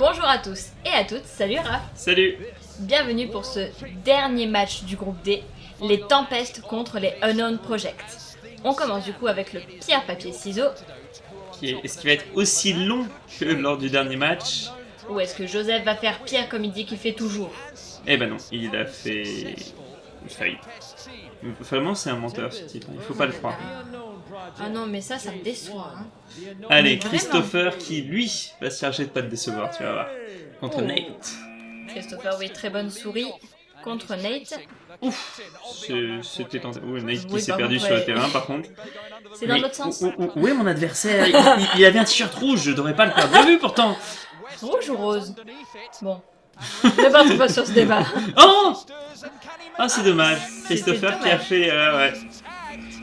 Bonjour à tous et à toutes, salut Raph. Salut. Bienvenue pour ce dernier match du groupe D, les Tempestes contre les Unknown Project. On commence du coup avec le pierre papier ciseaux. Est-ce qu'il va être aussi long que lors du dernier match? Ou est-ce que Joseph va faire pire comme il dit qu'il fait toujours? Eh ben non, il a fait une faillite. Vraiment, c'est un menteur ce type, il faut pas le croire. Ah non, mais ça me déçoit. Hein. Allez, Mais Christopher qui, lui, va se charger de pas te décevoir, tu vas voir. Contre Oh. Nate. Christopher, oui, très bonne souris contre Nate. Ouf, c'était tenté. Oui, Nate qui Oui, s'est par perdu contre, sur le ouais. terrain, par contre. C'est dans Mais l'autre sens. où est mon adversaire? Il avait un t-shirt rouge, je devrais pas le perdre de vue pourtant. Rouge ou rose? Bon. Ne partons pas sur ce débat. Oh! Ah, c'est dommage. C'était Christopher qui a dommage. fait... ouais.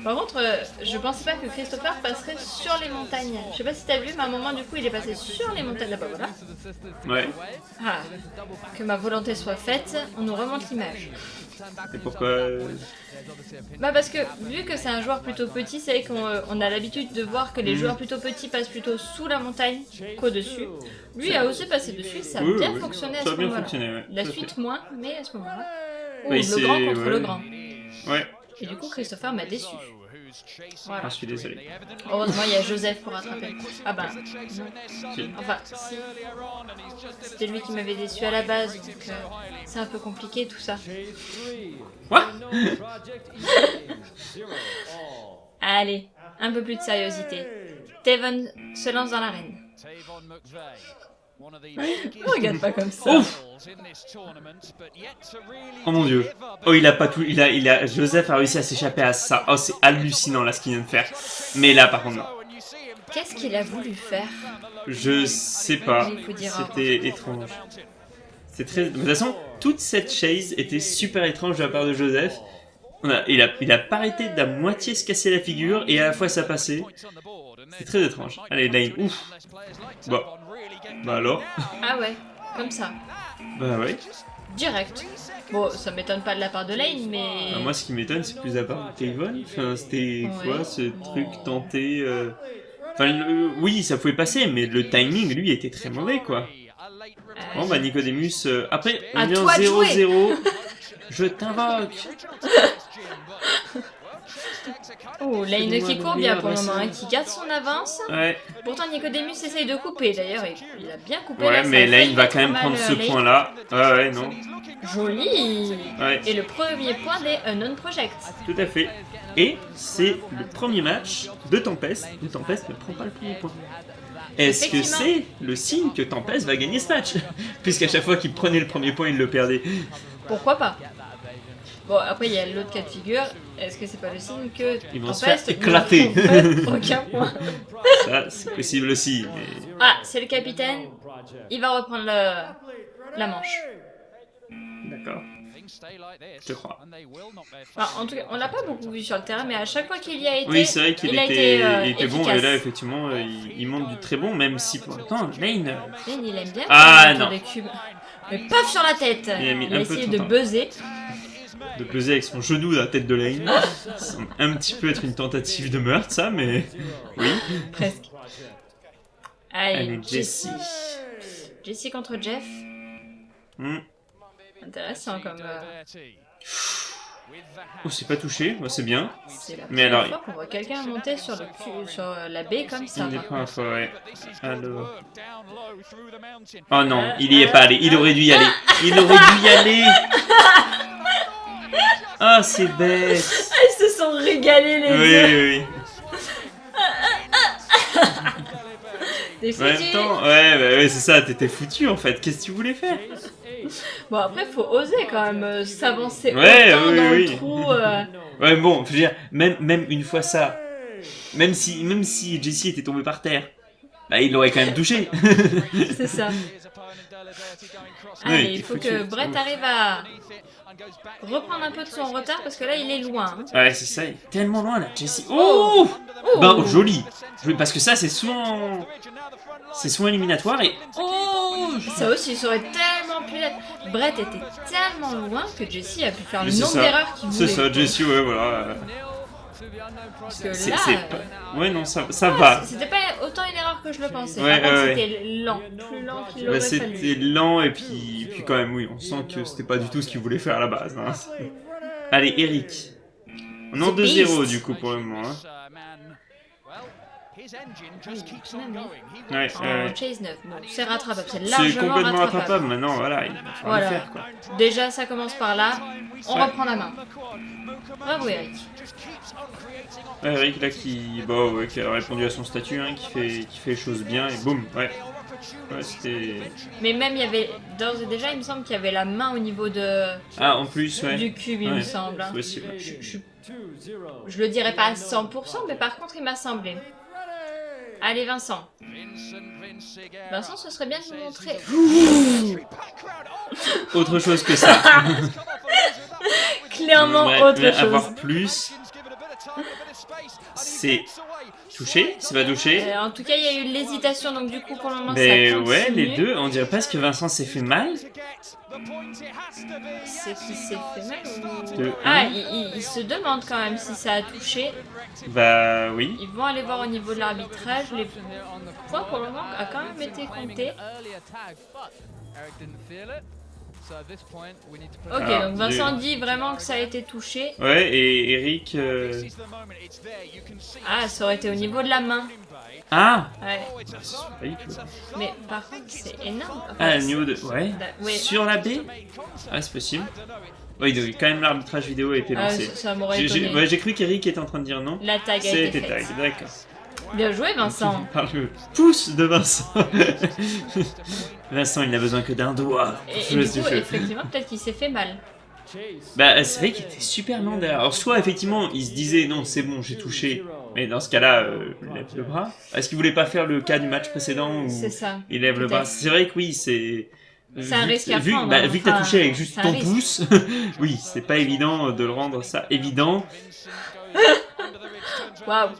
Par contre, je pensais pas que Christopher passerait sur les montagnes. Je sais pas si t'as vu, mais à un moment du coup il est passé sur les montagnes là-bas, voilà. Ouais. Ah, que ma volonté soit faite, on nous remonte l'image. Et pourquoi... Bah parce que vu que c'est un joueur plutôt petit, c'est vrai qu'on a l'habitude de voir que les joueurs plutôt petits passent plutôt sous la montagne qu'au-dessus. Lui a osé passer dessus, et ça a Oui, bien oui. fonctionné à Ça ce a bien moment-là. fonctionné, ouais. La Tout à suite fait. moins, mais à ce moment-là. Ou Oui, le c'est- grand contre ouais. le grand. Ouais. Et du coup Christopher m'a déçu. Voilà. Ah, je suis désolé. Heureusement il y a Joseph pour rattraper. Ah bah non. Si. Enfin, si. C'était lui qui m'avait déçu à la base, donc c'est un peu compliqué tout ça. Quoi? Allez, un peu plus de sérieuseté. Taven se lance dans l'arène. Regarde pas comme ça. Ouf! Oh mon dieu. Oh, il a pas tout... Joseph a réussi à s'échapper à ça. Oh, c'est hallucinant là ce qu'il vient de faire. Mais là, par contre, non. Qu'est-ce qu'il a voulu faire? Je sais pas. Il faut dire C'était étrange. C'est très... De toute façon, toute cette chase était super étrange de la part de Joseph. Il a pas arrêté d'à moitié se casser la figure et à la fois ça passait. C'est très étrange. Allez, Lane, ouf. Bah alors. Ah ouais, comme ça. Bah ouais. Direct. Bon, ça m'étonne pas de la part de Lane, mais... Bah, moi, ce qui m'étonne, c'est plus à part Kayvon. Enfin, c'était quoi Ouais. ce truc tenté Enfin, oui, ça pouvait passer, mais le timing, lui, était très mauvais, quoi. Bon, bah, Nicodemus, après, on À est en toi de jouer. 0-0. Je t'invoque. Oh, Lane qui court bien pour le moment, hein, qui garde son avance. Ouais, Pourtant, Nicodemus essaye de couper, d'ailleurs, il a bien coupé là, ouais, ça mais a Lane failli va mettre quand même mal, prendre ce Lane. point-là. Ouais, non. Joli. Ouais, Et le premier point des Unknown Project. tout à fait. Et c'est le premier match de Tempest où Tempest ne prend pas le premier point. Est-ce que Effectivement. c'est le signe que Tempest va gagner ce match? Puisqu'à chaque fois qu'il prenait le premier point, il le perdait. Pourquoi pas? Bon, après, il y a l'autre cas de figure. Est-ce que c'est pas le signe que Ils vont se Tempest faire éclater. ne prend aucun point? Ça, c'est possible aussi. Mais... Ah, c'est le capitaine. Il va reprendre la manche. D'accord, je te crois. Enfin, en tout cas, on l'a pas beaucoup vu sur le terrain, mais à chaque fois qu'il y a été, Oui, c'est vrai qu'il il a était, été, il était bon. efficace. Et là, effectivement, il montre du très bon, même si pour l'instant, Lane... Lane, il aime bien Ah, faire le tour non. des cubes. Mais paf sur la tête. Il a mis Il a un peu essayé de de temps. buzzer. de peser avec son genou dans la tête de Lane. Ça semble un petit peu être une tentative de meurtre, ça, mais... Oui. Presque. Allez, Allez, Jessie. Jessie contre Jeff. Hmm. Intéressant comme... Oh, c'est pas touché, moi c'est bien. c'est la Mais première alors, fois qu'on voit quelqu'un monter sur, sur la baie comme ça. Une des par premières contre. fois, ouais. Alors... Oh non, il y est pas allé, il aurait dû y aller. Il aurait dû y aller. Ah, c'est bête. Ah, ils se sont régalés les Oui, deux. oui, Des oui. En même foutus. temps, ouais, c'est ça, t'étais foutu en fait. Qu'est-ce que tu voulais faire? Bon, après, faut oser quand même s'avancer Ouais, autant oui, dans oui. le trou. Ouais, bon, je veux dire, même une fois ça, même si Jessie était tombé par terre, bah il l'aurait quand même touché. C'est ça. Oui, Allez, t'es il faut foutu. que Brett arrive à reprendre un peu de son retard parce que là, il est loin. hein. Ouais, c'est ça, il est tellement loin là, Jessie. Oh, Oh. ben, joli. Parce que ça, c'est souvent éliminatoire et... Oh, Ça aussi, ça aurait tellement pu l'être. Brett était tellement loin que Jessie a pu faire le c'est nombre ça. d'erreurs qu'il C'est voulait. ça, Jessie, ouais, voilà. Parce que C'est là, pas... Ouais, non, ça va. c'était pas autant une erreur que je le pensais. Ouais, Par contre, ouais. c'était lent, plus lent qu'il aurait C'était fallu. lent et puis quand même, oui, on sent que c'était pas du tout ce qu'il voulait faire à la base. Hein. Allez, Eric. On est en The 2-0 Beast. du coup pour le moment. Hein. Ouais, En Chase 9, bon, c'est rattrapable, c'est c'est largement complètement rattrapable. rattrapable maintenant, voilà, il va falloir Voilà. le faire quoi. Déjà, ça commence par là. On Ouais. reprend la main. Bravo, Eric. Ouais, Eric là qui a répondu à son statut, hein, qui fait les choses bien et boum, ouais. Ouais, c'était... Mais même, il y avait d'ores et déjà, il me semble qu'il y avait la main au niveau Ah, en plus, ouais. du cube, il Ouais, me semble. Hein. c'est possible. Je le dirais pas à 100%, mais par contre, il m'a semblé. Allez, Vincent. Vincent, ce serait bien de nous montrer. Autre chose que ça. Clairement, Ouais, autre mais chose. avoir plus, c'est touché, c'est pas touché. En tout cas, il y a eu l'hésitation, donc du coup, pour le moment, Mais ça continue. ouais, les deux, on dirait presque que Vincent s'est fait mal. C'est qui s'est fait mal ou... De Ah, un. il se demande quand même si ça a touché. Bah oui. Ils vont aller voir au niveau de l'arbitrage. Les points pour le moment a quand même été comptés. Ok, Alors, donc Vincent dit vraiment que ça a été touché. Ouais, et Eric... Ah, ça aurait été au niveau de la main. Ah, Ouais. pas du tout. Mais par contre, c'est énorme. Enfin, Ah, le niveau de... Ouais. ouais. Sur la baie. Ah, c'est possible. Oui, donc quand même l'arbitrage vidéo a été Ah, lancé. ça m'aurait étonné. J'ai cru qu'Eric était en train de dire non. La tag a été C'était faite. tag, d'accord. Bien joué, Vincent. Par le pouce de Vincent. Vincent, il n'a besoin que d'un doigt. Et du coup, effectivement, peut-être qu'il s'est fait mal. Bah, c'est vrai qu'il était super lent derrière. Alors, soit effectivement, il se disait non, c'est bon, j'ai touché. Mais dans ce cas-là, il lève le bras. Est-ce qu'il voulait pas faire le cas du match précédent où C'est ça. il lève le bras? Peut-être. C'est vrai que oui, c'est. C'est un risque à vu, prendre, bah, hein. vu que t'as Enfin, touché avec juste c'est un ton risque. pouce, oui, c'est pas évident de le rendre ça évident. Waouh.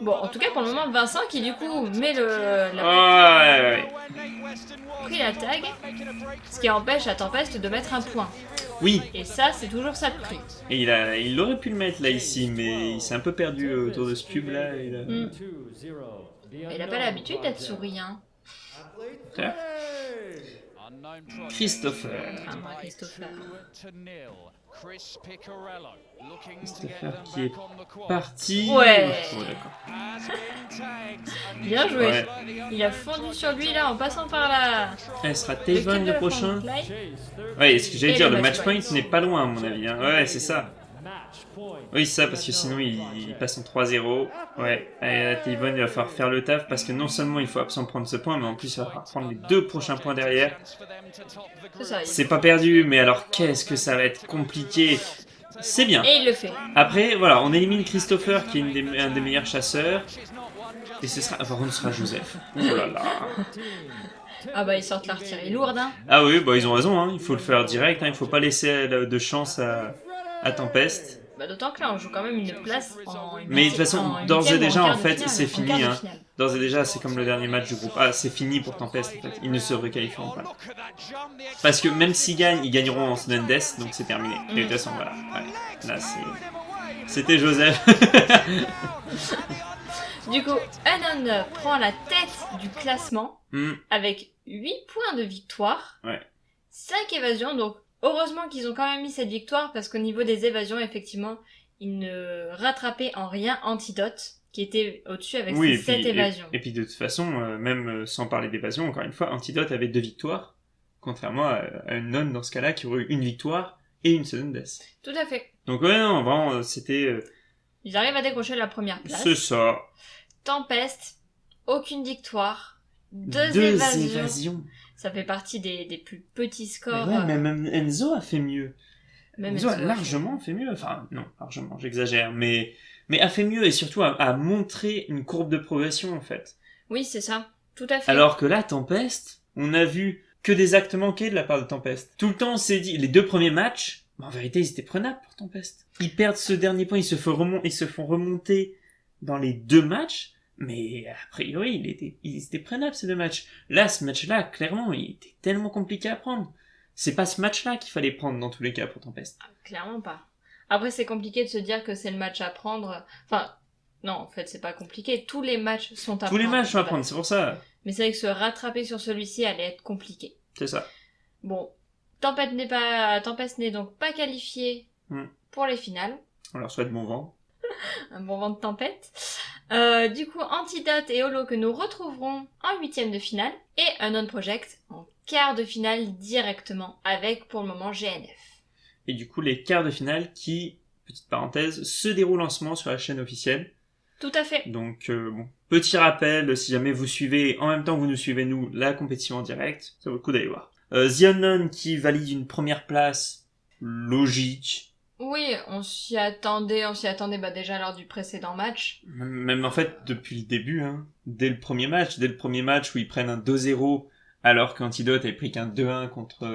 Bon, en tout cas, pour le moment, Vincent qui du coup met Ouais. pris la tag, ce qui empêche la Tempeste de mettre un point. Oui, Et ça, c'est toujours ça de prix. et il aurait pu le mettre là ici, mais il s'est un peu perdu autour de ce cube là. Il a pas l'habitude d'être souriant. Tiens. Christopher. Contrairement à Christopher. Christopher qui est parti. Ouais. Oh, d'accord. Bien joué. Ouais. Il a fondu sur lui là en passant par la... Elle sera le Tavon cube de le la prochain. frontline. Ouais, ce que j'allais Et dire, le le match match point point. n'est pas loin à mon avis. Hein. Ouais, c'est ça. Oui, c'est ça, parce que sinon il passe en 3-0. Ouais, et Tavon il va falloir faire le taf parce que non seulement il faut absolument prendre ce point, mais en plus il va falloir prendre les deux prochains points derrière. C'est ça. C'est pas perdu, mais alors qu'est-ce que ça va être compliqué. C'est bien. Et il le fait. Après, voilà, on élimine Christopher qui est un des meilleurs chasseurs. Et ce sera. Par contre, ce sera Joseph. Oh là là. Ah bah ils sortent l'artillerie lourde hein. Ah oui, bah ils ont raison, hein. Il faut le faire direct, hein. Il faut pas laisser de chance à Tempest. Bah d'autant que là on joue quand même une place en... Mais de toute façon, en d'ores et huitième ou déjà, quart en de fait, finale, c'est en fini, quart de hein. finale. D'ores et déjà, c'est comme le dernier match du groupe. Ah, c'est fini pour Tempest, en fait. Ils ne se requalifieront pas. Parce que même s'ils gagnent, ils gagneront en Sudden Death, donc c'est terminé. Et de toute façon, voilà. Ouais. Là, c'était Joseph. Du coup, Anon prend la tête du classement Hmm. avec 8 points de victoire, Ouais. 5 évasions, donc heureusement qu'ils ont quand même mis cette victoire parce qu'au niveau des évasions, effectivement, ils ne rattrapaient en rien Antidote qui était au-dessus avec Oui, ses 7 évasions. et puis de toute façon, même sans parler d'évasion, encore une fois, Antidote avait 2 victoires, contrairement à une nonne dans ce cas-là qui aurait eu une victoire et une Sudden Death. Tout à fait. Donc ouais, non, vraiment, c'était... Ils arrivent à décrocher la première place. c'est ça. Tempeste, aucune victoire, 2 Deux évasions. évasions. Ça fait partie des plus petits Mais scores. ouais, mais même Enzo a fait mieux. Même Enzo a Enzo. largement fait mieux. Enfin, non, largement, j'exagère. Mais a fait mieux et surtout a montré une courbe de progression, en fait. Oui, c'est ça. Tout à fait. Alors que là, Tempest, on a vu que des actes manqués de la part de Tempest. Tout le temps, on s'est dit, les 2 premiers matchs, en vérité, ils étaient prenables pour Tempest. Ils perdent ce dernier point, ils se font remonter dans les 2 matchs, mais a priori, ils étaient prenables ces 2 matchs. Là, ce match-là, clairement, il était tellement compliqué à prendre. C'est pas ce match-là qu'il fallait prendre dans tous les cas pour Tempest. Clairement pas. Après, c'est compliqué de se dire que c'est le match à prendre. Enfin, non, en fait, c'est pas compliqué. Tous les matchs sont à prendre. Tous les matchs sont à prendre, c'est pour ça. Mais c'est vrai que se rattraper sur celui-ci allait être compliqué. C'est ça. Bon, Tempest n'est donc pas qualifié pour les finales. On leur souhaite bon vent. Un bon vent de tempête. Du coup, Antidote et Holo que nous retrouverons en 8e de finale. Et Unknown Project en quart de finale directement avec, pour le moment, GNF. Et du coup, les quarts de finale qui, petite parenthèse, se déroulent en ce moment sur la chaîne officielle. Tout à fait. Donc, bon, petit rappel, si jamais vous suivez, en même temps que vous nous suivez nous, la compétition en direct, ça vaut le coup d'aller voir. The Unknown qui valide une première place, logique. Oui, on s'y attendait déjà lors du précédent match. Même en fait, depuis le début, hein, dès le premier match où ils prennent un 2-0, alors qu'Antidote avait pris qu'un 2-1 contre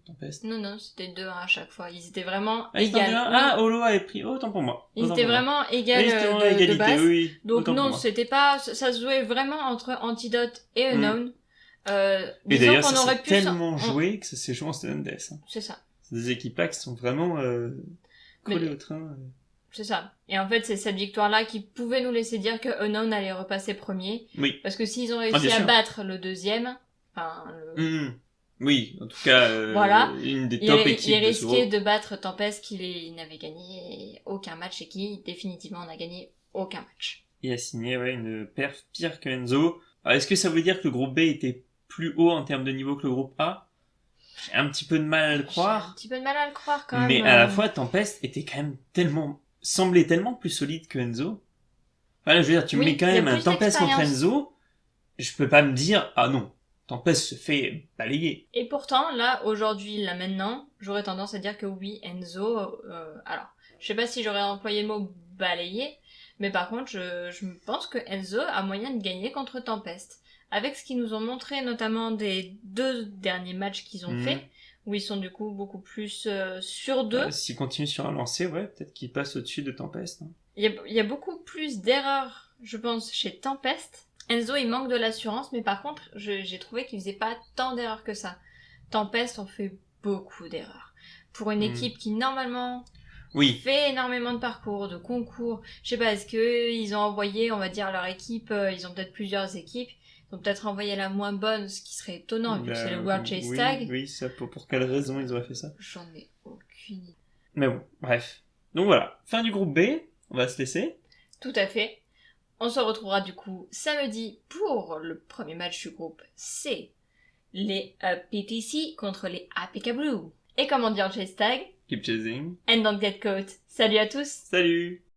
Tempest. Non, c'était 2-1 à chaque fois. Ils étaient vraiment égaux. égales. Holo avait pris, autant pour moi. Ils étaient vraiment égales de base. Oui, donc non, c'était pas, ça se jouait vraiment entre Antidote et Unknown. Et d'ailleurs, ça s'est tellement joué que ça s'est joué en Stun Death. Hein. C'est ça. C'est des équipages qui sont vraiment collés au train. C'est ça. Et en fait, c'est cette victoire-là qui pouvait nous laisser dire que Unknown allait repasser premier. Oui. Parce que s'ils ont réussi à battre le deuxième, oui, en tout cas, voilà. Une des top équipes. Il risquait de battre Tempest qui n'avait gagné aucun match et qui définitivement n'a gagné aucun match. Il a signé une perf pire que Enzo. Alors, est-ce que ça veut dire que le groupe B était plus haut en termes de niveau que le groupe A ? J'ai un petit peu de mal à le croire. Quand même. Mais à la fois, Tempest était quand même semblait tellement plus solide que Enzo. Enfin, là, je veux dire, tu mets quand même un Tempest contre Enzo, je peux pas me dire, ah non, Tempest se fait balayer. Et pourtant, là, aujourd'hui, là maintenant, j'aurais tendance à dire que oui, Enzo, alors, je sais pas si j'aurais employé le mot balayer, mais par contre, je pense que Enzo a moyen de gagner contre Tempest. Avec ce qu'ils nous ont montré, notamment des 2 derniers matchs qu'ils ont fait, où ils sont du coup beaucoup plus sur 2. S'ils continuent sur un lancer, ouais, peut-être qu'ils passent au-dessus de Tempest. Hein. Il y a beaucoup plus d'erreurs, je pense, chez Tempest. Enzo, il manque de l'assurance, mais par contre, j'ai trouvé qu'il faisait pas tant d'erreurs que ça. Tempest, on fait beaucoup d'erreurs. Pour une équipe qui, normalement... fait énormément de parcours, de concours. Je sais pas, est-ce que ils ont envoyé, on va dire, leur équipe, ils ont peut-être plusieurs équipes. Ils ont peut-être envoyé la moins bonne, ce qui serait étonnant, vu que c'est le World Chase Tag. Oui, ça, pour quelle raison ils auraient fait ça ? J'en ai aucune idée. Mais bon, bref. Donc voilà, fin du groupe B, on va se laisser. Tout à fait. On se retrouvera du coup samedi pour le premier match du groupe C. Les PTC contre les APK Blue. Et comme on dit en Chase Tag, Keep chasing. and don't get caught. Salut à tous. Salut.